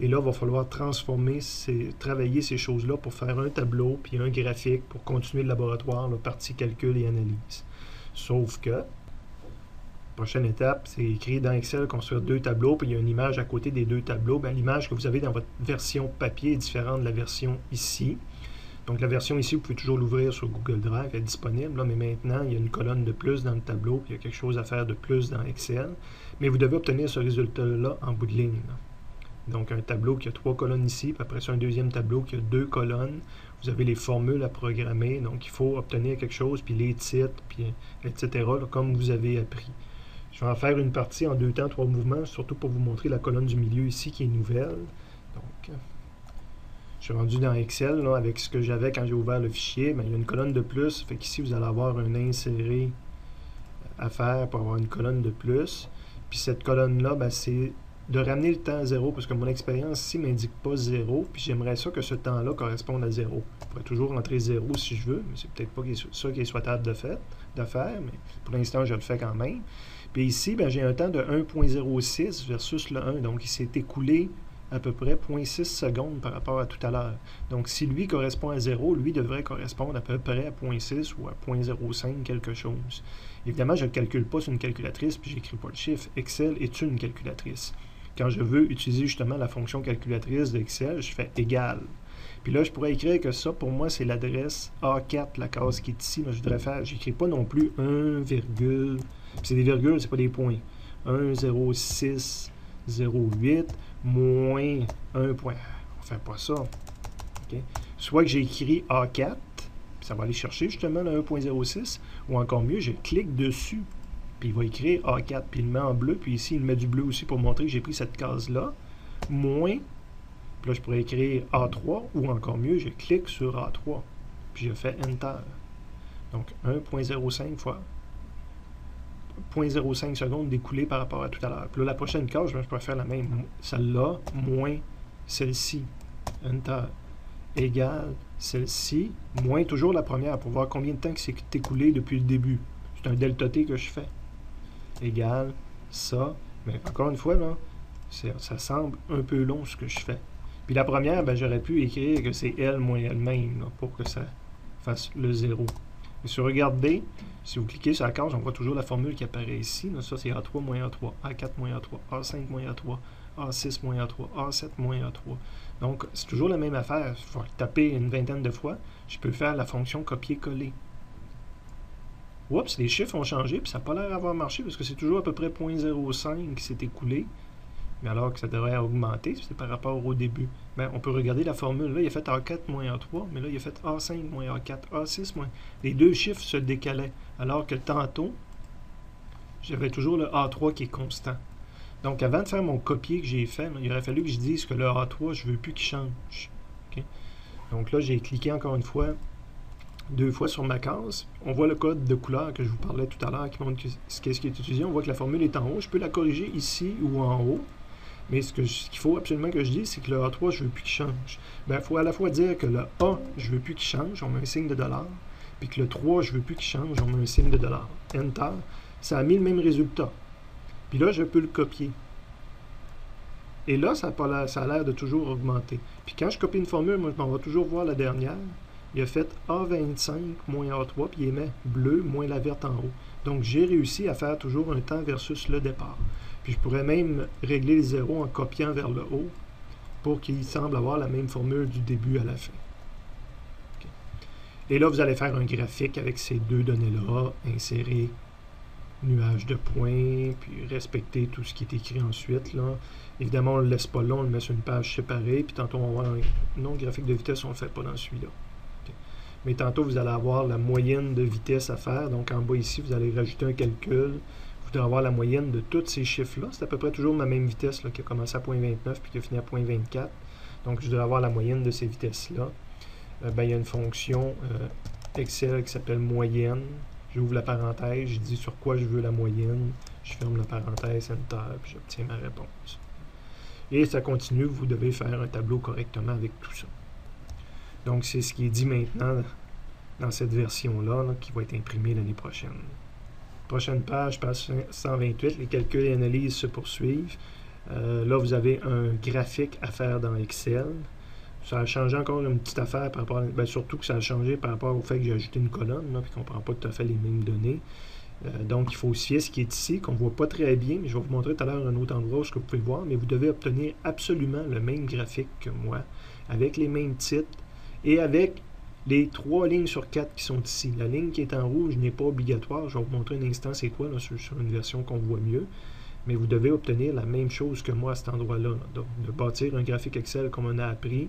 Et là, il va falloir travailler ces choses-là pour faire un tableau puis un graphique pour continuer le laboratoire, la partie calcul et analyse. Sauf que, prochaine étape, c'est écrit dans Excel construire 2 tableaux, puis il y a une image à côté des 2 tableaux. Bien, l'image que vous avez dans votre version papier est différente de la version ici. Donc, la version ici, vous pouvez toujours l'ouvrir sur Google Drive, elle est disponible, là, mais maintenant, il y a une colonne de plus dans le tableau, puis il y a quelque chose à faire de plus dans Excel. Mais vous devez obtenir ce résultat-là en bout de ligne. Là. Donc, un tableau qui a 3 colonnes ici, puis après ça, un deuxième tableau qui a 2 colonnes. Vous avez les formules à programmer, donc il faut obtenir quelque chose, puis les titres, puis etc., là, comme vous avez appris. Je vais en faire une partie en 2 temps, 3 mouvements, surtout pour vous montrer la colonne du milieu ici qui est nouvelle. Donc, je suis rendu dans Excel, là, avec ce que j'avais quand j'ai ouvert le fichier. Bien, il y a une colonne de plus, fait qu'ici, vous allez avoir un inséré à faire pour avoir une colonne de plus. Puis cette colonne-là, ben, c'est de ramener le temps à 0, parce que mon expérience ici ne m'indique pas 0, puis j'aimerais ça que ce temps-là corresponde à 0. Je pourrais toujours rentrer 0 si je veux, mais c'est peut-être pas ça qui est souhaitable de faire, mais pour l'instant, je le fais quand même. Puis ici, ben, j'ai un temps de 1.06 versus le 1, donc il s'est écoulé à peu près 0.6 secondes par rapport à tout à l'heure. Donc, si lui correspond à 0, lui devrait correspondre à peu près à 0.6 ou à 0.05 quelque chose. Évidemment, je ne le calcule pas sur une calculatrice, puis je n'écris pas le chiffre. Excel est une calculatrice. Quand je veux utiliser justement la fonction calculatrice d'Excel, je fais égal. Puis là, je pourrais écrire que ça, pour moi, c'est l'adresse A4, la case qui est ici. Mais je voudrais faire, j'écris pas non plus 1, c'est des virgules, c'est pas des points. 1,0608 moins 1 point. On fait pas ça. Okay? Soit que j'ai écrit A4, puis ça va aller chercher justement le 1.06, ou encore mieux, je clique dessus. Puis il va écrire A4, puis il le met en bleu, puis ici, il met du bleu aussi pour montrer que j'ai pris cette case-là, moins, puis là, je pourrais écrire A3, ou encore mieux, je clique sur A3, puis je fais Enter. Donc, 1.05 fois 0.05 secondes découlées par rapport à tout à l'heure. Puis là, la prochaine case, je pourrais faire la même. Celle-là, moins celle-ci. Enter. Égale celle-ci, moins toujours la première, pour voir combien de temps qui s'est écoulé depuis le début. C'est un delta T que je fais. Égale ça. Mais encore une fois, là, ça semble un peu long ce que je fais. Puis la première, ben, j'aurais pu écrire que c'est elle moins elle-même, là, pour que ça fasse le 0. Et si vous regardez, si vous cliquez sur la case, on voit toujours la formule qui apparaît ici. Là, ça, c'est A3 moins A3, A4 moins A3, A5 moins A3, A6 moins A3, A7 moins A3. Donc, c'est toujours la même affaire. Il faut taper une vingtaine de fois. Je peux faire la fonction copier-coller. Oups, les chiffres ont changé, puis ça n'a pas l'air d'avoir marché, parce que c'est toujours à peu près 0.05 qui s'est écoulé. Mais alors que ça devrait augmenter, c'est par rapport au début. Ben, on peut regarder la formule. Là, il a fait A4 moins A3, mais là, il a fait A5 moins A4, A6 moins... Les deux chiffres se décalaient, alors que tantôt, j'avais toujours le A3 qui est constant. Donc, avant de faire mon copier que j'ai fait, là, il aurait fallu que je dise que le A3, je ne veux plus qu'il change. Okay? Donc là, j'ai cliqué encore une fois, 2 fois sur ma case. On voit le code de couleur que je vous parlais tout à l'heure qui montre ce qui est utilisé. On voit que la formule est en haut. Je peux la corriger ici ou en haut. Mais ce qu'il faut absolument que je dise, c'est que le A3, je ne veux plus qu'il change. Ben, il faut à la fois dire que le A, je ne veux plus qu'il change, on met un signe de $, puis que le 3, je ne veux plus qu'il change, on met un signe de $. Enter. Ça a mis le même résultat. Puis là, je peux le copier. Et là, ça a l'air de toujours augmenter. Puis quand je copie une formule, moi, je m'en vais toujours voir la dernière. Il a fait A25 moins A3, puis il met bleu moins la verte en haut. Donc, j'ai réussi à faire toujours un temps versus le départ. Puis je pourrais même régler les zéros en copiant vers le haut pour qu'il semble avoir la même formule du début à la fin. Okay. Et là, vous allez faire un graphique avec ces deux données-là, insérer nuage de points, puis respecter tout ce qui est écrit ensuite. Là. Évidemment, on ne le laisse pas long, on le met sur une page séparée, puis tantôt, on va avoir un non graphique de vitesse, on ne le fait pas dans celui-là. Okay. Mais tantôt, vous allez avoir la moyenne de vitesse à faire. Donc, en bas ici, vous allez rajouter un calcul. Vous devez avoir la moyenne de tous ces chiffres-là. C'est à peu près toujours ma même vitesse là, qui a commencé à 0.29 puis qui a fini à 0.24. Donc, je dois avoir la moyenne de ces vitesses-là. Ben, il y a une fonction Excel qui s'appelle moyenne. J'ouvre la parenthèse, je dis sur quoi je veux la moyenne. Je ferme la parenthèse, Enter, puis j'obtiens ma réponse. Et ça continue. Vous devez faire un tableau correctement avec tout ça. Donc, c'est ce qui est dit maintenant dans cette version-là là, qui va être imprimée l'année prochaine. Prochaine page, page 128, les calculs et analyses se poursuivent. Là, vous avez un graphique à faire dans Excel. Ça a changé encore une petite affaire par rapport à, ben, surtout que ça a changé par rapport au fait que j'ai ajouté une colonne, là, puis qu'on ne prend pas tout à fait les mêmes données. Donc, il faut aussi ce qui est ici, qu'on ne voit pas très bien, mais je vais vous montrer tout à l'heure un autre endroit où ce que vous pouvez voir, mais vous devez obtenir absolument le même graphique que moi, avec les mêmes titres et avec les 3 lignes sur 4 qui sont ici. La ligne qui est en rouge n'est pas obligatoire. Je vais vous montrer un instant c'est quoi là, sur une version qu'on voit mieux. Mais vous devez obtenir la même chose que moi à cet endroit-là. Donc, de bâtir un graphique Excel comme on a appris,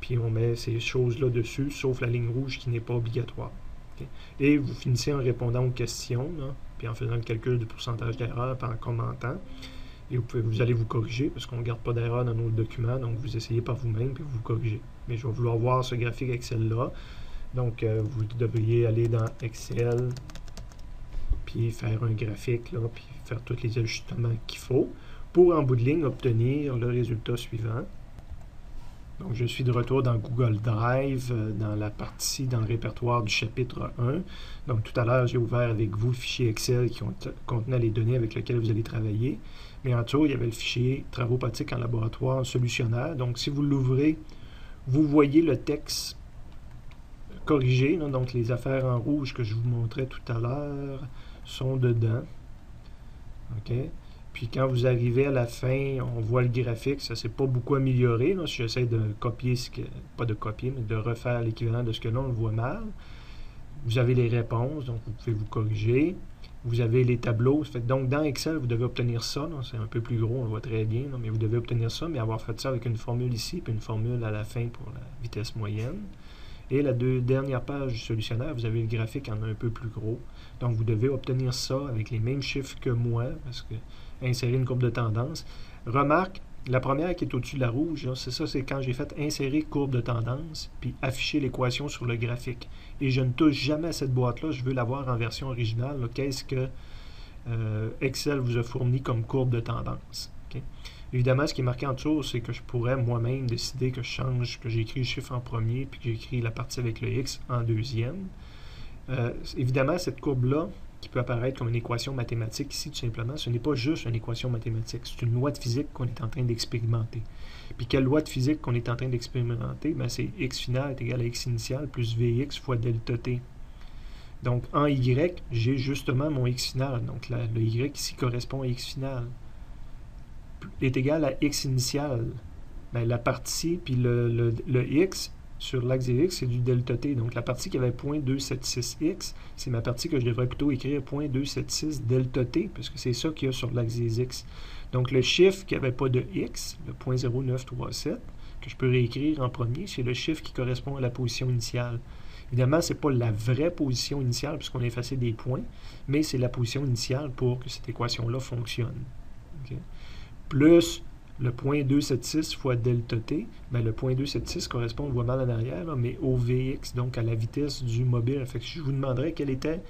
puis on met ces choses-là dessus, sauf la ligne rouge qui n'est pas obligatoire. Okay? Et vous finissez en répondant aux questions, là, puis en faisant le calcul du pourcentage d'erreur, puis en commentant. Et vous allez vous corriger, parce qu'on ne garde pas d'erreur dans nos documents, donc vous essayez par vous-même, puis vous corrigez. Mais je vais vouloir voir ce graphique Excel-là. Donc, vous devriez aller dans Excel, puis faire un graphique, là, puis faire tous les ajustements qu'il faut, pour en bout de ligne obtenir le résultat suivant. Donc, je suis de retour dans Google Drive, dans la partie, dans le répertoire du chapitre 1. Donc, tout à l'heure, j'ai ouvert avec vous le fichier Excel qui contenait les données avec lesquelles vous allez travailler. Mais en dessous, il y avait le fichier Travaux pratiques en laboratoire solutionnaire. Donc, si vous l'ouvrez, vous voyez le texte corrigé. Là, donc, les affaires en rouge que je vous montrais tout à l'heure sont dedans. OK? Puis, quand vous arrivez à la fin, on voit le graphique. Ça ne s'est pas beaucoup amélioré. Là, si j'essaie de copier, pas de copier, mais de refaire l'équivalent de ce que là, on le voit mal. Vous avez les réponses, donc vous pouvez vous corriger. Vous avez les tableaux. Donc, dans Excel, vous devez obtenir ça. C'est un peu plus gros, on le voit très bien, là, mais vous devez obtenir ça, mais avoir fait ça avec une formule ici, puis une formule à la fin pour la vitesse moyenne. Et la dernière page du solutionnaire, vous avez le graphique en un peu plus gros. Donc, vous devez obtenir ça avec les mêmes chiffres que moi, parce que insérer une courbe de tendance. Remarque, la première qui est au-dessus de la rouge, c'est ça, c'est quand j'ai fait insérer courbe de tendance, puis afficher l'équation sur le graphique. Et je ne touche jamais à cette boîte-là, je veux l'avoir en version originale. Qu'est-ce que Excel vous a fourni comme courbe de tendance? Okay? Évidemment, ce qui est marqué en dessous, c'est que je pourrais moi-même décider que je change, que j'écris le chiffre en premier, puis que j'écris la partie avec le X en deuxième. Évidemment, cette courbe-là, qui peut apparaître comme une équation mathématique ici, tout simplement, ce n'est pas juste une équation mathématique, c'est une loi de physique qu'on est en train d'expérimenter. Puis quelle loi de physique qu'on est en train d'expérimenter? Ben, c'est x final est égal à x initial plus vx fois delta t. Donc, en y, j'ai justement mon x final. Donc, le y ici correspond à x final. Est égal à x initial. Ben, la partie, puis le x sur l'axe des x, c'est du delta t. Donc, la partie qui avait 0.276x, c'est ma partie que je devrais plutôt écrire 0.276 delta t, parce que c'est ça qu'il y a sur l'axe des x. Donc, le chiffre qui n'avait pas de x, le 0.0937, que je peux réécrire en premier, c'est le chiffre qui correspond à la position initiale. Évidemment, ce n'est pas la vraie position initiale, puisqu'on a effacé des points, mais c'est la position initiale pour que cette équation-là fonctionne. Okay? Plus le 0.276 fois delta t, ben le 0.276 correspond, on le voit mal en arrière, là, mais au Vx, donc à la vitesse du mobile. Fait que je vous demanderais quelle était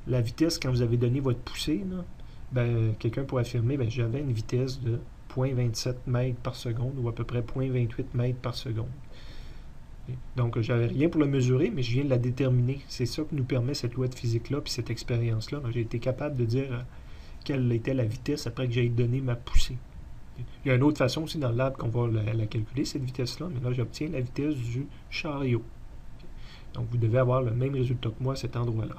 la vitesse quand vous avez donné votre poussée, là, ben, quelqu'un pourrait affirmer, ben, j'avais une vitesse de 0.27 mètres par seconde, ou à peu près 0.28 mètres par seconde. Donc, j'avais rien pour le mesurer, mais je viens de la déterminer. C'est ça que nous permet cette loi de physique-là, puis cette expérience-là. J'ai été capable de dire quelle était la vitesse après que j'ai donné ma poussée. Il y a une autre façon aussi dans le lab qu'on va la calculer, cette vitesse-là, mais là, j'obtiens la vitesse du chariot. Donc, vous devez avoir le même résultat que moi à cet endroit-là.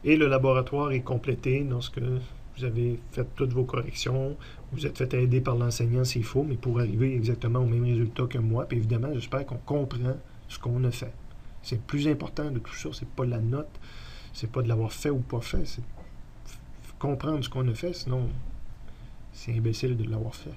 Et le laboratoire est complété lorsque vous avez fait toutes vos corrections, vous êtes fait aider par l'enseignant s'il faut, mais pour arriver exactement au même résultat que moi. Puis évidemment, j'espère qu'on comprend ce qu'on a fait. C'est le plus important de tout ça, c'est pas la note, c'est pas de l'avoir fait ou pas fait, c'est comprendre ce qu'on a fait, sinon c'est imbécile de l'avoir fait.